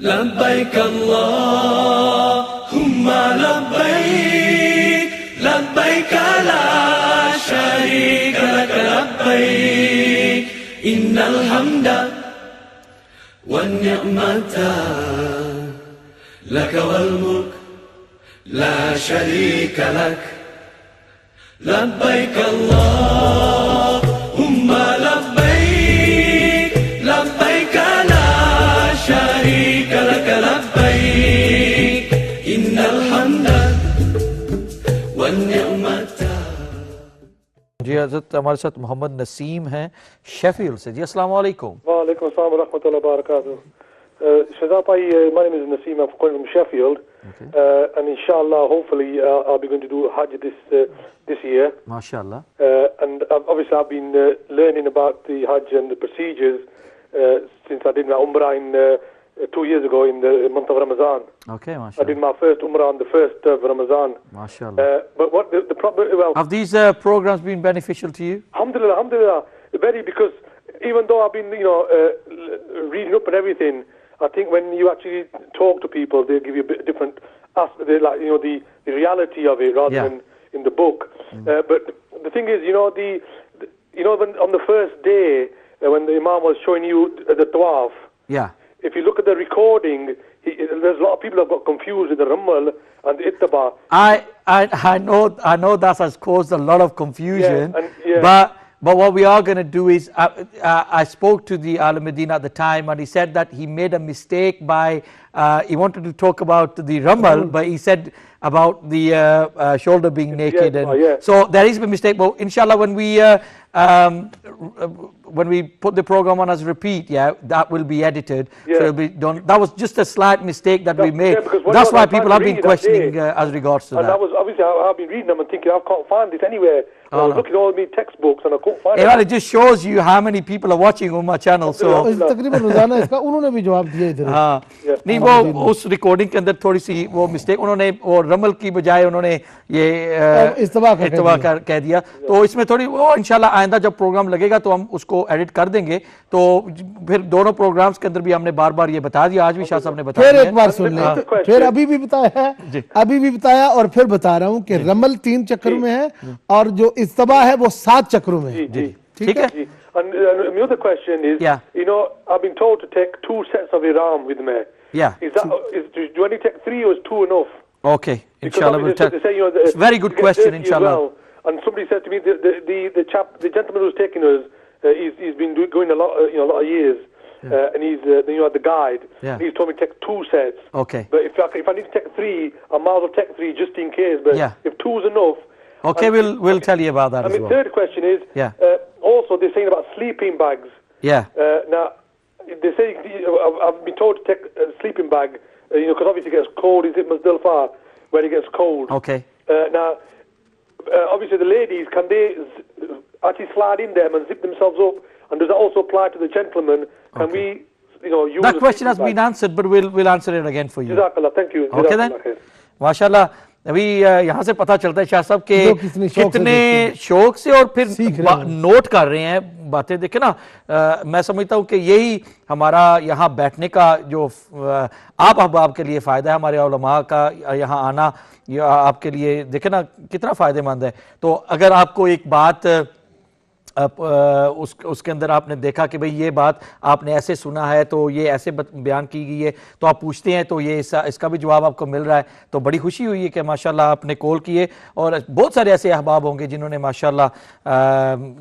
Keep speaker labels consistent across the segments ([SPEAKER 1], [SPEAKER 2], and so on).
[SPEAKER 1] لبيك اللهم لبيك لبيك لا شريك لك لبيك إن الحمد والنعمة لك والملك لا شريك لك لبيك اللهم لبيك لبيك لا شريك لك لبيك إن الحمد والنعمة.
[SPEAKER 2] جی حضرت ہمارے ساتھ محمد نسیم ہیں شیفیلڈ سے. جی السلام علیکم.
[SPEAKER 3] وعلیکم السلام ورحمۃ اللہ وبرکاتہ. Shazad Bhai, my name is Naseem. I'm calling from Sheffield, and inshallah, hopefully, I'll be going to do Hajj this year.
[SPEAKER 2] MashaAllah.
[SPEAKER 3] And obviously, I've been learning about the Hajj and the procedures since I did my Umrah in 2 years ago in the month of Ramadan.
[SPEAKER 2] Okay,
[SPEAKER 3] I
[SPEAKER 2] MashaAllah.
[SPEAKER 3] did my first Umrah on the 1st of Ramadan.
[SPEAKER 2] MashaAllah.
[SPEAKER 3] But what the problem? Well,
[SPEAKER 2] Have these programs been beneficial to you?
[SPEAKER 3] Alhamdulillah, alhamdulillah, very, because even though I've been, reading up and everything, I think when you actually talk to people, they give you a bit different, they like, the reality of it rather than in the book. But the thing is, when on the first day, when the Imam was showing you the tawaf,
[SPEAKER 2] Yeah.
[SPEAKER 3] if you look at the recording, there's a lot of people have got confused with the Ramal and the Ittaba.
[SPEAKER 2] I know that has caused a lot of confusion.
[SPEAKER 3] Yeah, and
[SPEAKER 2] But what we are going to do is, I spoke to the Al Medina at the time, and he said that he made a mistake by, he wanted to talk about the Ramal, but he said about the shoulder being naked. So there is a mistake, but inshallah when we put the program on as repeat, that will be edited. So it'll be done. That was just a slight mistake that we made. That's why people have been questioning as regards to that.
[SPEAKER 3] And obviously I've been reading them and thinking, I can't find this anywhere. I was looking at all my textbooks and I couldn't find it.
[SPEAKER 2] Well, it just shows you how many people are watching on my channel. So
[SPEAKER 4] تقریباً روزانہ اس کا انہوں نے بھی جواب دیا ادھر.
[SPEAKER 2] ہاں نہیں, وہ اس ریکارڈنگ کے اندر تھوڑی سی وہ مسٹیک انہوں نے, وہ رمل کی بجائے انہوں نے یہ
[SPEAKER 4] استوا
[SPEAKER 2] کہہ دیا. تو اس میں تھوڑی وہ انشاءاللہ آئندہ جب پروگرام لگے گا تو ہم اس کو ایڈٹ کر دیں گے. تو پھر دونوں پروگرامز کے اندر بھی ہم نے بار بار یہ بتا دیا, آج بھی شاہ صاحب نے بتا دیا.
[SPEAKER 4] پھر ایک بار سن لیں, پھر ابھی بھی بتایا اور پھر بتا رہا ہوں کہ رمل 3 چکروں میں ہے اور جو استوا ہے وہ 7 چکروں میں ہے.
[SPEAKER 2] ٹھیک ہے.
[SPEAKER 3] And the other question is, I've been told to take 2 sets of Ihram with me.
[SPEAKER 2] Yeah.
[SPEAKER 3] Do I need to take 3 or is 2 enough?
[SPEAKER 2] Okay, inshallah we'll take. It's a very good question, inshallah.
[SPEAKER 3] And somebody said to me, the gentleman who's taking us, he's been going a lot of years, and he's the guide.
[SPEAKER 2] Yeah.
[SPEAKER 3] He's told me to take 2 sets.
[SPEAKER 2] Okay.
[SPEAKER 3] But if I need to take 3, I might as well take 3 just in case. But if 2 is enough.
[SPEAKER 2] Okay, we'll tell you about that as well.
[SPEAKER 3] And the third question is, also they're saying about sleeping bags.
[SPEAKER 2] Yeah.
[SPEAKER 3] Now, they say, I've been told to take a sleeping bag, because obviously it gets cold. Is it Muzdalifah where it gets cold?
[SPEAKER 2] Okay.
[SPEAKER 3] Now, obviously the ladies, can they actually slide in them and zip themselves up? And does that also apply to the gentlemen? Can we, use
[SPEAKER 2] that question has been answered, but we'll answer it again for you.
[SPEAKER 3] Jazakallah, thank you.
[SPEAKER 2] Okay then. MashaAllah. ابھی یہاں سے پتہ چلتا ہے شاہ صاحب کہ کتنے شوق سے اور پھر نوٹ کر رہے ہیں باتیں. دیکھیں نا, میں سمجھتا ہوں کہ یہی ہمارا یہاں بیٹھنے کا جو آپ احباب کے لیے فائدہ ہے, ہمارے علماء کا یہاں آنا آپ کے لیے دیکھیں نا کتنا فائدہ مند ہے. تو اگر آپ کو ایک بات اس کے اندر آپ نے دیکھا کہ بھئی یہ بات آپ نے ایسے سنا ہے تو یہ ایسے بیان کی گئی ہے, تو آپ پوچھتے ہیں تو یہ اس کا بھی جواب آپ کو مل رہا ہے, تو بڑی خوشی ہوئی ہے کہ ماشاءاللہ آپ نے کال کیے. اور بہت سارے ایسے احباب ہوں گے جنہوں نے ماشاءاللہ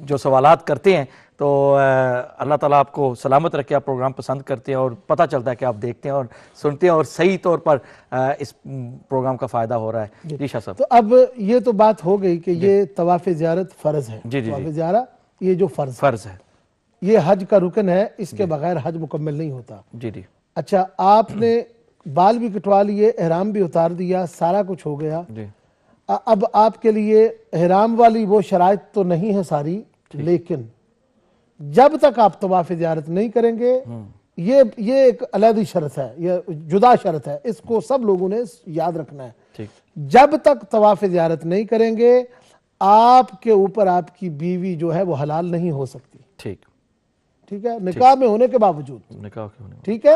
[SPEAKER 2] جو سوالات کرتے ہیں. تو اللہ تعالیٰ آپ کو سلامت رکھے, آپ پروگرام پسند کرتے ہیں اور پتہ چلتا ہے کہ آپ دیکھتے ہیں اور سنتے ہیں اور صحیح طور پر اس پروگرام کا فائدہ ہو رہا ہے. جی شاہ صاحب.
[SPEAKER 4] تو اب یہ تو بات ہو گئی کہ یہ طواف زیارت فرض ہے. طواف زیارت یہ جو فرض ہے یہ حج کا رکن ہے, اس کے بغیر حج مکمل نہیں ہوتا.
[SPEAKER 2] جی جی.
[SPEAKER 4] اچھا, آپ نے بال بھی کٹوا لیے, احرام بھی اتار دیا, سارا کچھ ہو گیا. اب آپ کے لیے احرام والی وہ شرائط تو نہیں ہے ساری, لیکن جب تک آپ طواف زیارت نہیں کریں گے, یہ ایک علیحدہ شرط ہے, یہ جدا شرط ہے, اس کو سب لوگوں نے یاد رکھنا ہے. جب تک طواف زیارت نہیں کریں گے آپ کے اوپر آپ کی بیوی جو ہے وہ حلال نہیں ہو سکتی. ٹھیک ہے, نکاح میں ہونے کے باوجود. ٹھیک ہے,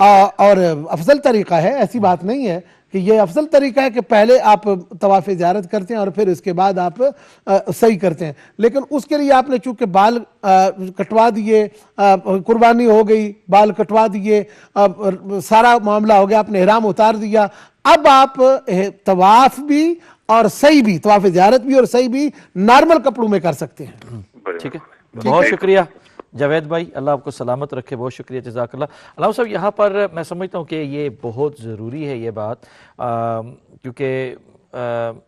[SPEAKER 4] اور افضل طریقہ ہے، ایسی بات نہیں ہے کہ یہ افضل طریقہ ہے کہ پہلے آپ طواف زیارت کرتے ہیں اور پھر اس کے بعد آپ صحیح کرتے ہیں، لیکن اس کے لیے آپ نے چونکہ بال کٹوا دیے، قربانی ہو گئی، بال کٹوا دیے، سارا معاملہ ہو گیا، آپ نے احرام اتار دیا، اب آپ طواف بھی اور صحیح بھی، طواف زیارت بھی اور صحیح بھی نارمل کپڑوں میں کر سکتے ہیں۔
[SPEAKER 2] ٹھیک ہے، بہت شکریہ جاوید بھائی، اللہ آپ کو سلامت رکھے، بہت شکریہ، جزاک اللہ۔ علامہ صاحب یہاں پر میں سمجھتا ہوں کہ یہ بہت ضروری ہے یہ بات، کیونکہ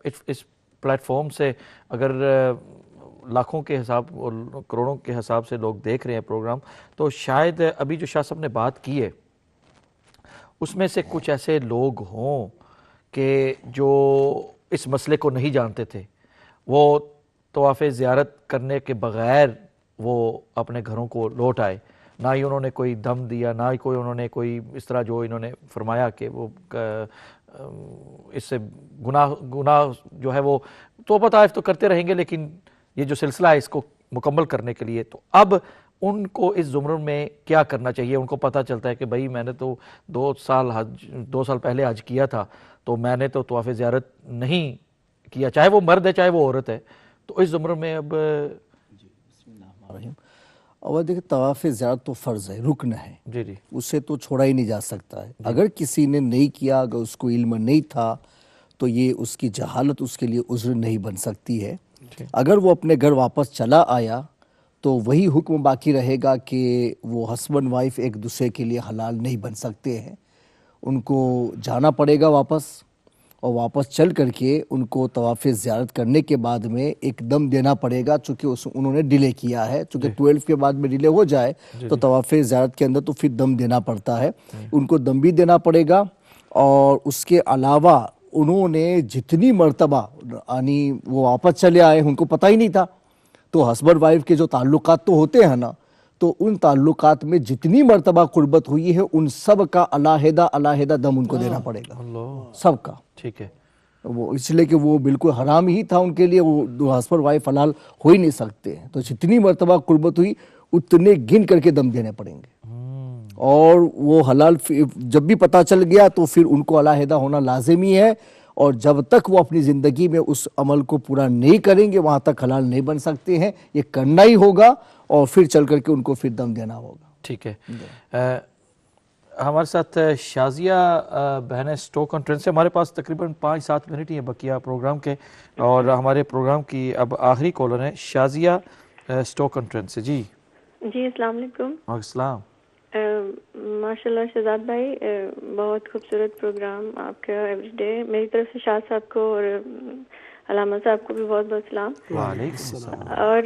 [SPEAKER 2] اس پلیٹ فارم سے اگر لاکھوں کے حساب اور کروڑوں کے حساب سے لوگ دیکھ رہے ہیں پروگرام، تو شاید ابھی جو شاہ صاحب نے بات کی ہے اس میں سے کچھ ایسے لوگ ہوں کہ جو اس مسئلے کو نہیں جانتے تھے، وہ طواف زیارت کرنے کے بغیر وہ اپنے گھروں کو لوٹ آئے، نہ ہی انہوں نے کوئی دم دیا، نہ ہی کوئی انہوں نے کوئی اس طرح جو انہوں نے فرمایا کہ وہ اس سے گناہ جو ہے وہ توبہ طائف تو کرتے رہیں گے، لیکن یہ جو سلسلہ ہے اس کو مکمل کرنے کے لیے، تو اب ان کو اس زمرے میں کیا کرنا چاہیے؟ ان کو پتہ چلتا ہے کہ بھائی میں نے تو 2 سال پہلے حج کیا تھا، تو میں نے تو طواف زیارت نہیں کیا، چاہے وہ مرد ہے چاہے وہ عورت ہے، تو اس زمرے میں اب
[SPEAKER 5] اور دیکھیں طواف زیارت تو فرض ہے، رکن ہے،
[SPEAKER 2] جی جی
[SPEAKER 5] اسے تو چھوڑا ہی نہیں جا سکتا ہے۔ اگر کسی نے نہیں کیا، اگر اس کو علم نہیں تھا، تو یہ اس کی جہالت اس کے لیے عذر نہیں بن سکتی ہے۔ اگر وہ اپنے گھر واپس چلا آیا تو وہی حکم باقی رہے گا کہ وہ ہسبینڈ وائف ایک دوسرے کے لیے حلال نہیں بن سکتے ہیں، ان کو جانا پڑے گا واپس، اور واپس چل کر کے ان کو طواف زیارت کرنے کے بعد میں ایک دم دینا پڑے گا، چونکہ انہوں نے ڈیلے کیا ہے، چونکہ 12 کے بعد میں ڈیلے ہو جائے تو طواف زیارت کے اندر تو پھر دم دینا پڑتا ہے، ان کو دم بھی دینا پڑے گا۔ اور اس کے علاوہ انہوں نے جتنی مرتبہ یعنی وہ واپس چلے آئے، ان کو پتہ ہی نہیں تھا، تو ہسبینڈ وائف کے جو تعلقات تو ہوتے ہیں نا، تو ان تعلقات میں جتنی مرتبہ قربت ہوئی ہے ان سب کا علیحدہ دم ان کو دینا پڑے گا، سب کا۔
[SPEAKER 2] ٹھیک ہے،
[SPEAKER 5] وہ اس لیے کہ وہ بالکل حرام ہی تھا ان کے لیے، وہ ہسبینڈ وائف حلال ہو ہی نہیں سکتے ہیں، تو جتنی مرتبہ قربت ہوئی اتنے گن کر کے دم دینے پڑیں گے، اور وہ حلال جب بھی پتہ چل گیا تو پھر ان کو علیحدہ ہونا لازمی ہے، اور جب تک وہ اپنی زندگی میں اس عمل کو پورا نہیں کریں گے وہاں تک حلال نہیں بن سکتے ہیں، یہ کرنا ہی ہوگا، اور پھر چل کر کے ان کو پھر دم دینا ہوگا۔
[SPEAKER 2] ٹھیک ہے، ہمارے ساتھ شازیہ بہنیں سٹوک آن ٹرینٹ سے، ہمارے پاس تقریباً 5-7 منٹ ہی ہیں بقیہ پروگرام کے، اور ہمارے پروگرام کی اب آخری کالر ہیں شازیہ سٹوک آن ٹرینٹ سے۔ جی
[SPEAKER 6] جی السلام علیکم۔
[SPEAKER 2] وعلیکم السلام۔
[SPEAKER 6] ماشاءاللہ شہزاد بھائی، بہت خوبصورت پروگرام آپ کا ایوری ڈے، میری طرف سے شاہ صاحب کو اور علامہ صاحب کو بھی بہت بہت سلام۔
[SPEAKER 2] وعلیکم السلام۔
[SPEAKER 6] اور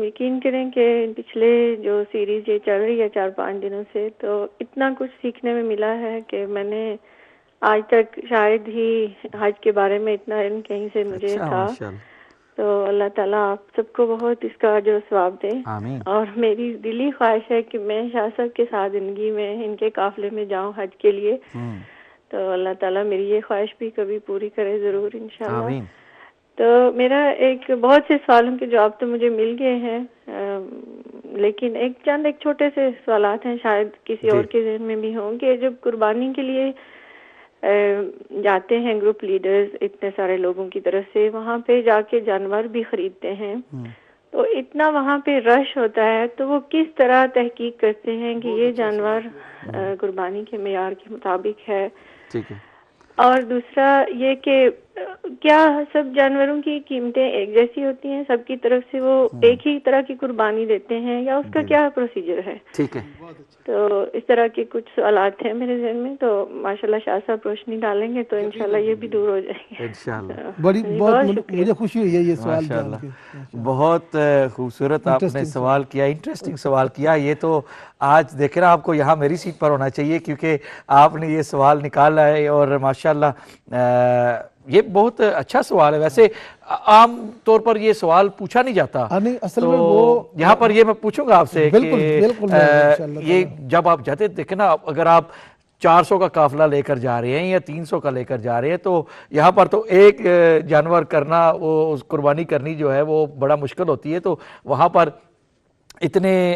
[SPEAKER 6] یقین کریں کہ پچھلے جو سیریز یہ چل رہی ہے 4-5 دنوں سے، تو اتنا کچھ سیکھنے میں ملا ہے کہ میں نے آج تک شاید ہی حج کے بارے میں اتنا علم کہیں سے مجھے تھا، تو اللہ تعالیٰ آپ سب کو بہت اس کا جو ثواب دے۔
[SPEAKER 2] آمین۔
[SPEAKER 6] اور میری دلی خواہش ہے کہ میں شاہ صاحب کے ساتھ زندگی میں ان کے قافلے میں جاؤں حج کے لیے، تو اللہ تعالیٰ میری یہ خواہش بھی کبھی پوری کرے ضرور انشاءاللہ۔
[SPEAKER 2] آمین۔
[SPEAKER 6] تو میرا ایک بہت سے سوالوں کے جواب تو مجھے مل گئے ہیں، لیکن ایک چھوٹے سے سوالات ہیں، شاید کسی اور کے ذہن میں بھی ہوں، کہ جب قربانی کے لیے جاتے ہیں گروپ لیڈرز اتنے سارے لوگوں کی طرف سے، وہاں پہ جا کے جانور بھی خریدتے ہیں، تو اتنا وہاں پہ رش ہوتا ہے، تو وہ کس طرح تحقیق کرتے ہیں کہ یہ جانور قربانی کے معیار کے مطابق ہے؟
[SPEAKER 2] ٹھیک ہے۔
[SPEAKER 6] اور دوسرا یہ کہ کیا سب جانوروں کی قیمتیں ایک جیسی ہوتی ہیں، سب کی طرف سے وہ ایک ہی طرح کی قربانی دیتے ہیں، یا اس کا کیا پروسیجر ہے؟
[SPEAKER 2] ٹھیک ہے،
[SPEAKER 6] تو اس طرح کے کچھ سوالات ہیں میرے ذہن میں، تو ماشاءاللہ شاہ صاحب روشنی ڈالیں گے تو انشاءاللہ یہ بھی دور ہو جائیں گے
[SPEAKER 2] انشاءاللہ۔
[SPEAKER 4] بہت مجھے خوشی ہوئی ہے یہ سوال جان کے۔
[SPEAKER 2] بہت خوبصورت آپ نے سوال کیا، انٹرسٹنگ سوال کیا، یہ تو آج دیکھیں نا آپ کو یہاں میری سیٹ پر ہونا چاہیے، کیونکہ آپ نے یہ سوال نکالا ہے، اور ماشاءاللہ یہ بہت اچھا سوال ہے۔ ویسے عام طور پر یہ سوال پوچھا نہیں جاتا،
[SPEAKER 4] نہیں اصل میں وہ
[SPEAKER 2] یہاں پر یہ میں پوچھوں گا آپ سے کہ یہ جب آپ جاتے دیکھیں نا، اگر آپ 400 کا قافلہ لے کر جا رہے ہیں یا 300 کا لے کر جا رہے ہیں، تو یہاں پر تو ایک جانور کرنا، وہ قربانی کرنی جو ہے وہ بڑا مشکل ہوتی ہے، تو وہاں پر اتنے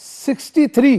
[SPEAKER 4] 63,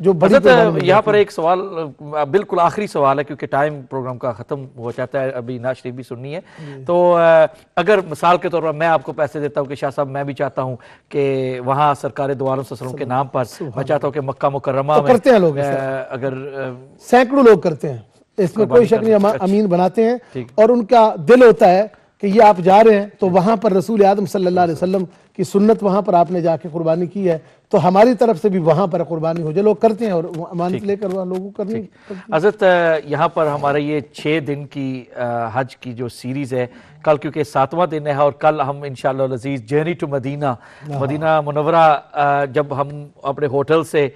[SPEAKER 4] جو بڑی
[SPEAKER 2] حضرت
[SPEAKER 4] قربانی مل
[SPEAKER 2] یہاں
[SPEAKER 4] جاتی
[SPEAKER 2] پر
[SPEAKER 4] ہے۔
[SPEAKER 2] ایک سوال بالکل آخری سوال ہے کیونکہ ٹائم پروگرام کا ختم ہو جاتا ہے، ابھی نعت شریف بھی سننی ہے، تو اگر مثال کے طور پر میں آپ کو پیسے دیتا ہوں کہ شاہ صاحب میں بھی چاہتا ہوں کہ وہاں سرکار دو عالم صلی اللہ علیہ وسلم کے نام پر میں چاہتا ہوں کہ مکہ مکرمہ
[SPEAKER 4] تو
[SPEAKER 2] میں
[SPEAKER 4] کرتے ہیں لوگ
[SPEAKER 2] اگر
[SPEAKER 4] سینکڑوں لوگ کرتے ہیں، اس میں کوئی شک نہیں، امین بناتے ہیں
[SPEAKER 2] ٹھیک۔
[SPEAKER 4] اور ان کا دل ہوتا ہے کہ یہ آپ جا رہے ہیں تو وہاں پر رسول اعظم صلی اللہ علیہ وسلم کی سنت وہاں پر آپ نے جا کے قربانی کی ہے، تو ہماری طرف سے بھی وہاں پر قربانی ہو جائے، لوگ کرتے ہیں اور امانت لے کر وہاں لوگوں کو کرنی۔
[SPEAKER 2] حضرت یہاں پر ہمارا یہ 6 دن کی حج کی جو سیریز ہے، کل کیونکہ 7واں دن ہے اور کل ہم انشاءاللہ العزیز جرنی ٹو مدینہ منورہ جب ہم اپنے ہوٹل سے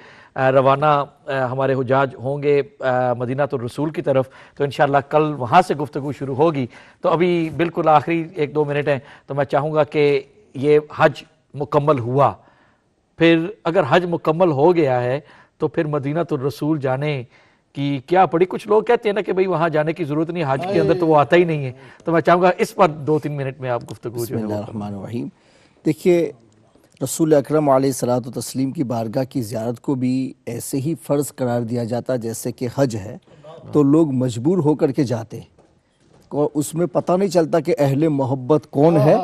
[SPEAKER 2] روانہ ہمارے حجاج ہوں گے مدینہ الرسول کی طرف، تو انشاءاللہ کل وہاں سے گفتگو شروع ہوگی۔ تو ابھی بالکل آخری 1-2 منٹ ہیں، تو میں چاہوں گا کہ یہ حج مکمل ہوا، پھر اگر حج مکمل ہو گیا ہے تو پھر مدینہ الرسول جانے کی کیا پڑی؟ کچھ لوگ کہتے ہیں نا کہ بھئی وہاں جانے کی ضرورت نہیں، حج کے اندر تو وہ آتا ہی نہیں ہے، تو میں چاہوں گا اس پر 2-3 منٹ میں آپ گفتگو جو ہے۔
[SPEAKER 5] بسم اللہ الرحمن الرحیم۔ دیکھیے رسول اکرم علیہ الصلوۃ والتسلیم کی بارگاہ کی زیارت کو بھی ایسے ہی فرض قرار دیا جاتا جیسے کہ حج ہے، تو لوگ مجبور ہو کر کے جاتے ہیں، اور اس میں پتہ نہیں چلتا کہ اہل محبت کون ہے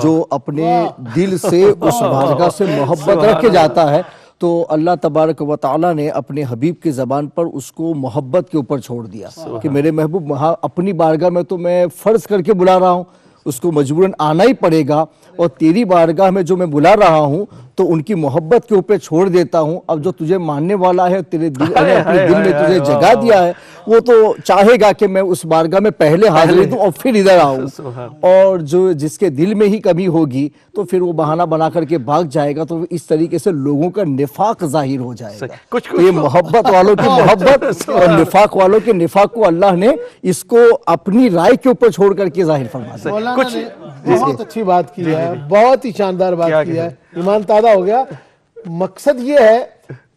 [SPEAKER 5] جو اپنے دل سے اس بارگاہ سے محبت رکھ کے جاتا ہے، تو اللہ تبارک و تعالیٰ نے اپنے حبیب کی زبان پر اس کو محبت کے اوپر چھوڑ دیا کہ میرے محبوب وہاں اپنی بارگاہ میں تو میں فرض کر کے بلا رہا ہوں، اس کو مجبوراً آنا ہی پڑے گا، اور تیری بارگاہ میں جو میں بلا رہا ہوں تو ان کی محبت کے اوپر چھوڑ دیتا ہوں۔ اب جو تجھے ماننے والا ہے، تیرے دل اپنے دل میں تجھے جگہ دیا ہے، وہ تو چاہے گا کہ میں اس بارگاہ میں پہلے حاضری دوں اور پھر ادھر آؤں، اور جو جس کے دل میں ہی کمی ہوگی تو پھر وہ بہانہ بنا کر کے بھاگ جائے گا، تو اس طریقے سے لوگوں کا نفاق ظاہر ہو جائے گا۔ تو یہ محبت والوں کی محبت اور نفاق والوں کے نفاق کو اللہ نے اس کو اپنی رائے کے اوپر چھوڑ کر کے ظاہر فرما دیا۔
[SPEAKER 4] مولانا نے بہت اچھی بات کی ہے، بہت ہی شاندار بات کی ہے، ایمان تازہ ہو گیا۔ مقصد یہ ہے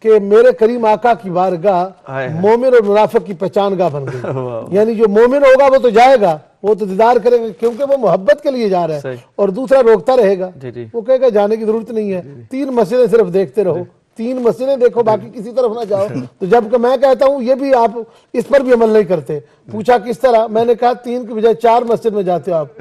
[SPEAKER 4] کہ میرے کریم آقا کی بارگاہ مومن اور منافق کی پہچان گاہ بن گئی، یعنی جو مومن ہوگا وہ تو جائے گا، وہ تو دیدار کرے گا کیونکہ وہ محبت کے لیے جا رہا ہے، اور دوسرا روکتا رہے گا، وہ کہے گا جانے کی ضرورت نہیں ہے، 3 مسجدیں صرف دیکھتے رہو، 3 مسجدیں دیکھو، باقی کسی طرف نہ جاؤ۔ تو جب کہ میں کہتا ہوں یہ بھی آپ اس پر بھی عمل نہیں کرتے۔ پوچھا کس طرح؟ میں نے کہا 3 کی بجائے 4 مسجد میں جاتے ہو آپ؟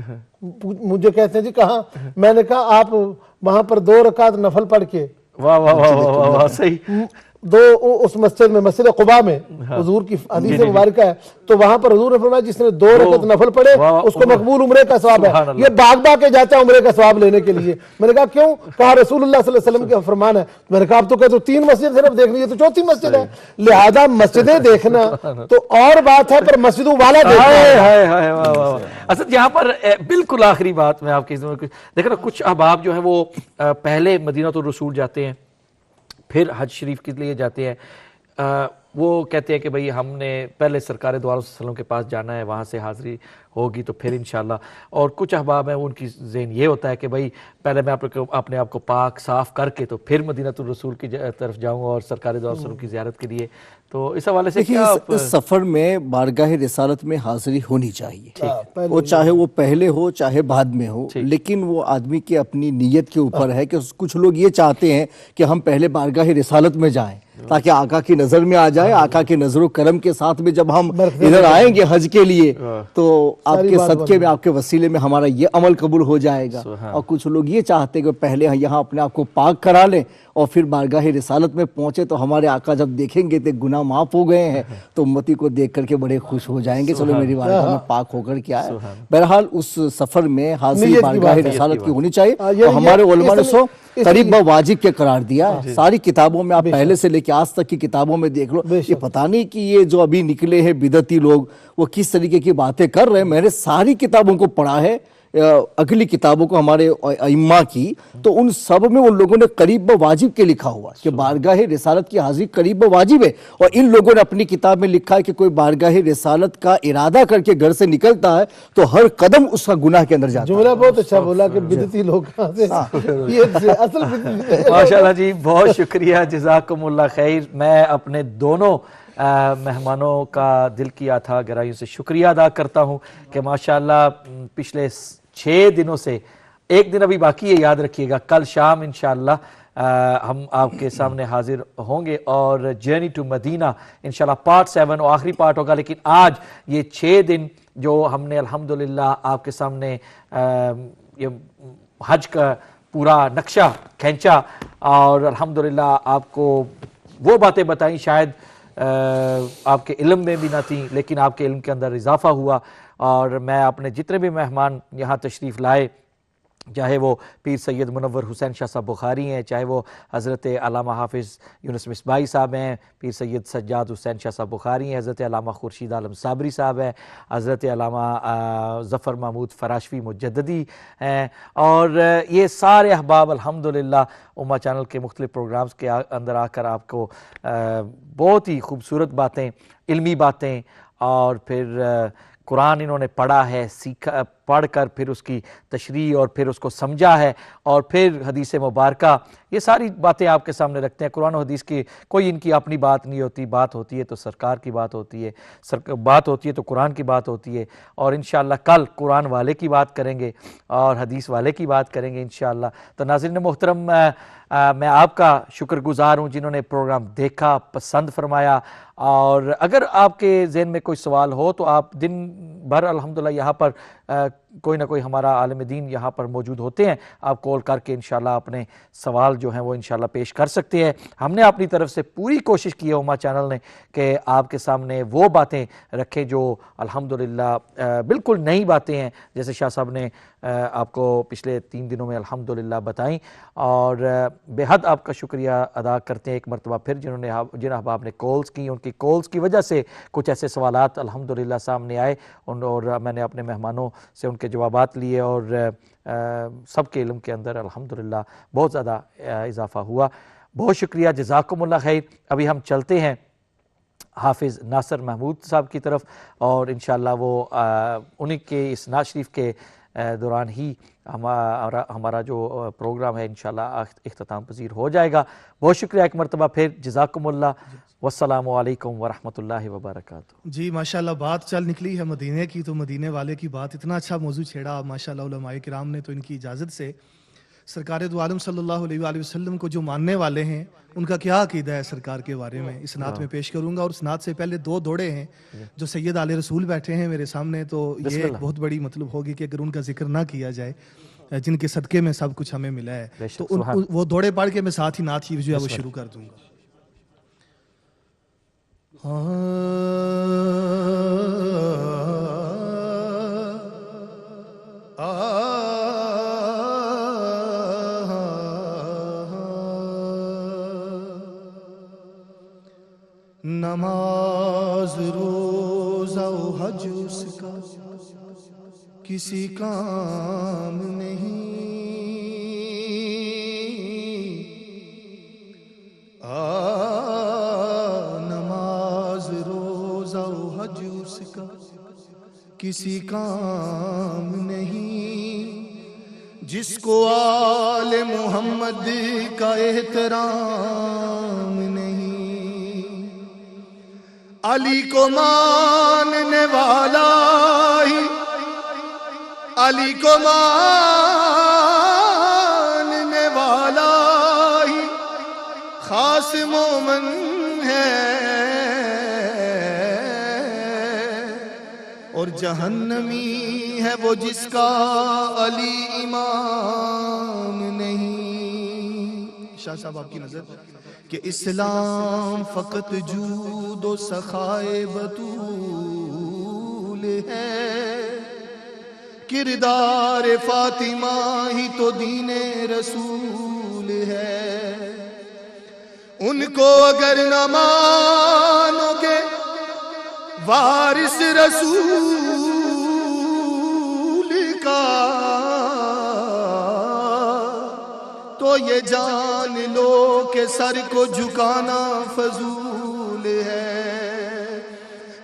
[SPEAKER 4] مجھے کہتے ہیں جی کہاں؟ میں نے کہا آپ وہاں پر 2 رکعت نفل پڑھ کے،
[SPEAKER 2] واہ واہ واہ واہ صحیح،
[SPEAKER 4] 2 اس مسجد میں، مسجد قباء میں حضور کی حدیث مبارکہ ہے، تو وہاں پر حضور نے فرمایا جس نے 2 رکعت نفل پڑھے اس کو مقبول عمرے کا ثواب ہے۔ یہ بھاگ کے جاتا ہے عمرے کا ثواب لینے کے لیے۔ میں نے کہا کیوں؟ کہا رسول اللہ صلی اللہ علیہ وسلم کا فرمان ہے۔ میں نے کہا آپ تو کہتے ہو 3 مسجد صرف دیکھنی ہے، تو 4تھی مسجد ہے، لہذا مسجدیں دیکھنا تو اور بات ہے، پر مسجدوں والا دیکھنا۔
[SPEAKER 2] اصل یہاں پر بالکل آخری بات میں آپ کی دیکھیں نا، کچھ احباب جو ہیں وہ پہلے مدینہ الرسول جاتے ہیں، پھر حج شریف کے لیے جاتے ہیں، وہ کہتے ہیں کہ بھئی ہم نے پہلے سرکار دو عالم صلی اللہ علیہ وسلم کے پاس جانا ہے، وہاں سے حاضری ہوگی تو پھر انشاءاللہ۔ اور کچھ احباب ہیں ان کی ذہن یہ ہوتا ہے کہ بھئی پہلے میں اپنے آپ کو پاک صاف کر کے تو پھر مدینہ الرسول کی طرف جاؤں اور سرکار دو عالم صلی اللہ علیہ وسلم کی زیارت کے لیے، تو اس حوالے سے کیا
[SPEAKER 5] اس سفر میں بارگاہ رسالت میں حاضری ہونی چاہیے، وہ چاہے وہ پہلے ہو چاہے بعد میں ہو، لیکن وہ آدمی کی اپنی نیت کے اوپر ہے کہ کچھ لوگ یہ چاہتے ہیں کہ ہم پہلے بارگاہ رسالت میں جائیں تاکہ آقا کی نظر میں آ جائے، آقا کی نظر و کرم کے ساتھ میں جب ہم ادھر آئیں گے حج کے لیے تو آپ کے صدقے میں، آپ کے وسیلے میں ہمارا یہ عمل قبول ہو جائے گا۔ اور کچھ لوگ یہ چاہتے ہیں کہ پہلے یہاں اپنے آپ کو پاک کرا لیں اور پھر بارگاہ رسالت میں پہنچے تو ہمارے آقا جب دیکھیں گے تو گناہ معاف ہو گئے ہیں تو امتی کو دیکھ کر کے بڑے خوش ہو جائیں گے، چلو میری بارگاہ میں پاک ہو کر کے آئے۔ بہرحال اس سفر میں حاضری بارگاہ رسالت کی ہونی چاہیے، اور ہمارے علماء نے سو قریب واجب کے قرار دیا ہے۔ ساری کتابوں میں آپ پہلے سے لے کے آج تک کی کتابوں میں دیکھ لو، یہ پتہ نہیں کہ یہ جو ابھی نکلے ہیں بدعتی لوگ وہ کس طریقے کی باتیں کر رہے ہیں۔ میں نے ساری کتابوں کو پڑھا ہے، اگلی کتابوں کو ہمارے ائمہ کی، تو ان سب میں ان لوگوں نے قریب واجب کے لکھا ہوا کہ بارگاہ رسالت کی حاضری قریب واجب ہے، اور ان لوگوں نے اپنی کتاب میں لکھا ہے کہ کوئی بارگاہ رسالت کا ارادہ کر کے گھر سے نکلتا ہے تو ہر قدم اس کا گناہ کے اندر جاتا ہے۔
[SPEAKER 4] جملہ بہت اچھا بولا کہ بدعتی لوگ کہاں سے، یہ اصل بدعتی۔
[SPEAKER 2] ماشاءاللہ جی، بہت شکریہ، جزاکم اللہ خیر۔ میں اپنے دونوں مہمانوں کا دل کی آتھا گہرائیوں سے شکریہ ادا کرتا ہوں کہ ماشاءاللہ پچھلے 6 دنوں سے ایک دن ابھی باقی ہے، یاد رکھیے گا، کل شام انشاءاللہ ہم آپ کے سامنے حاضر ہوں گے اور جرنی ٹو مدینہ انشاءاللہ پارٹ 7 اور آخری پارٹ ہوگا. لیکن آج یہ 6 دن جو ہم نے الحمدللہ آپ کے سامنے یہ حج کا پورا نقشہ کھینچا اور الحمدللہ آپ کو وہ باتیں بتائیں شاید آپ کے علم میں بھی نہ تھیں لیکن آپ کے علم کے اندر اضافہ ہوا. اور میں اپنے جتنے بھی مہمان یہاں تشریف لائے چاہے وہ پیر سید منور حسین شاہ صاحب بخاری ہیں, چاہے وہ حضرت علامہ حافظ یونس مصباحی صاحب ہیں, پیر سید سجاد حسین شاہ صاحب بخاری ہیں, حضرت علامہ خورشید عالم صابری صاحب ہیں, حضرت علامہ ظفر محمود فراشوی مجددی ہیں, اور یہ سارے احباب الحمدللہ امہ چینل کے مختلف پروگرامز کے اندر آ کر آپ کو بہت ہی خوبصورت باتیں, علمی باتیں اور پھر قرآن انہوں نے پڑھا ہے, سیکھا, پڑھ کر پھر اس کی تشریح اور پھر اس کو سمجھا ہے اور پھر حدیث مبارکہ, یہ ساری باتیں آپ کے سامنے رکھتے ہیں. قرآن و حدیث کی کوئی ان کی اپنی بات نہیں ہوتی, بات ہوتی ہے تو سرکار کی بات ہوتی ہے, بات ہوتی ہے تو قرآن کی بات ہوتی ہے. اور انشاءاللہ کل قرآن والے کی بات کریں گے اور حدیث والے کی بات کریں گے انشاءاللہ. تو ناظرین محترم میں آپ کا شکر گزار ہوں جنہوں نے پروگرام دیکھا, پسند فرمایا, اور اگر آپ کے ذہن میں کوئی سوال ہو تو آپ دن بھر الحمدللہ یہاں پر کوئی نہ کوئی ہمارا عالم دین یہاں پر موجود ہوتے ہیں, آپ کال کر کے انشاءاللہ اپنے سوال جو ہیں وہ انشاءاللہ پیش کر سکتے ہیں. ہم نے اپنی طرف سے پوری کوشش کی ہے امہ چینل نے کہ آپ کے سامنے وہ باتیں رکھیں جو الحمدللہ بالکل نئی باتیں ہیں, جیسے شاہ صاحب نے آپ کو پچھلے 3 دنوں میں الحمدللہ بتائیں, اور بے حد آپ کا شکریہ ادا کرتے ہیں ایک مرتبہ پھر جن احباب نے کالز کی. ان کی کالز کی وجہ سے کچھ ایسے سوالات الحمدللہ سامنے آئے اور میں نے اپنے مہمانوں سے ان کے جوابات لیے اور سب کے علم کے اندر الحمدللہ بہت زیادہ اضافہ ہوا. بہت شکریہ, جزاکم اللہ خیر. ابھی ہم چلتے ہیں حافظ ناصر محمود صاحب کی طرف اور انشاءاللہ وہ انہی کے اس نعت شریف کے دوران ہی ہمارا جو پروگرام ہے انشاءاللہ اختتام پذیر ہو جائے گا. بہت شکریہ ایک مرتبہ پھر, جزاکم اللہ, والسلام علیکم ورحمۃ اللہ وبرکاتہ.
[SPEAKER 7] جی ماشاءاللہ بات چل نکلی ہے مدینے کی, تو مدینے والے کی بات, اتنا اچھا موضوع چھیڑا ماشاءاللہ علماء کرام نے. تو ان کی اجازت سے سرکار دو عالم صلی اللہ علیہ وآلہ وسلم کو جو ماننے والے ہیں ان کا کیا عقیدہ ہے سرکار کے بارے میں, اس نعت میں پیش کروں گا. اور اس نعت سے پہلے 2 دوڑے ہیں جو سید آل رسول بیٹھے ہیں میرے سامنے, تو یہ ایک بہت بڑی مطلب ہوگی کہ اگر ان کا ذکر نہ کیا جائے جن کے صدقے میں سب کچھ ہمیں ملا ہے, تو وہ دوڑے پڑھ کے میں ساتھ ہی نعت جو ہے وہ شروع کر دوں گا. نماز روزہ و حج اس کا کسی کام نہیں, نماز روزہ و حج اس کا کسی کام نہیں, جس کو آل محمد کا احترام نہیں. علی کو ماننے والا ہی علی کو ماننے والا ہی خاص مومن ہے, اور جہنمی ہے وہ جس کا علی امام نہیں. شاہ صاحب آپ کی نظر کہ اسلام فقط جود و سخائے بطول ہے, کردار فاطمہ ہی تو دین رسول ہے. ان کو اگر نہ مانو گے وارث رسول کا, تو یہ جان لو کہ سر کو جھکانا فضول ہے.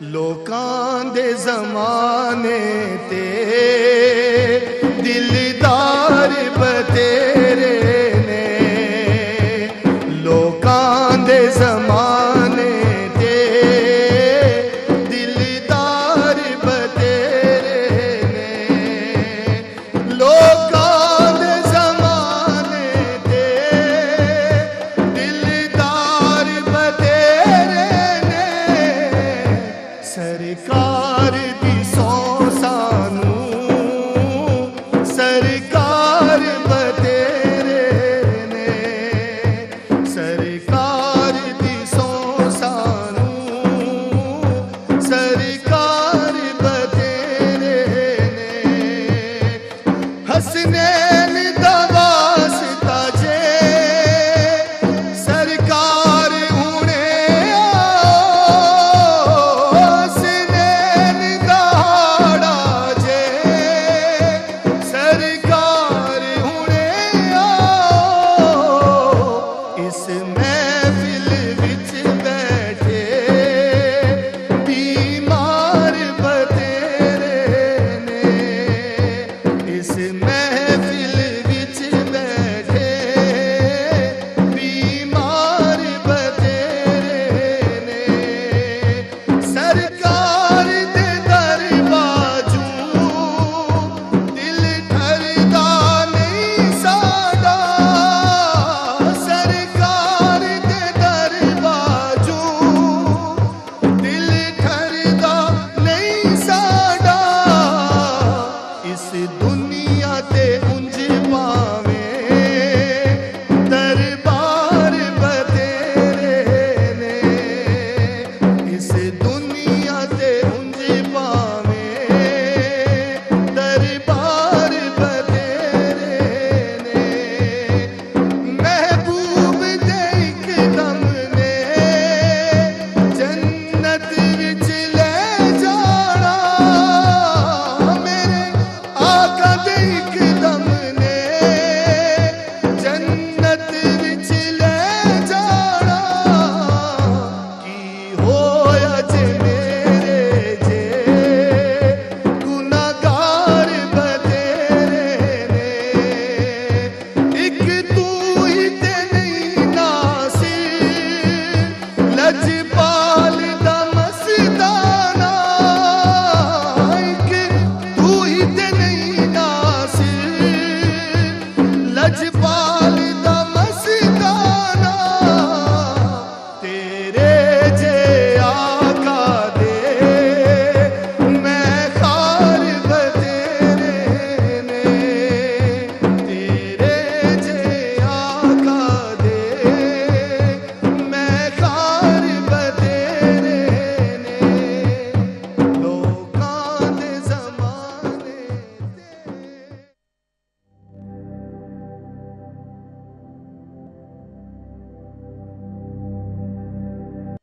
[SPEAKER 7] لوکاں دے زمانے تے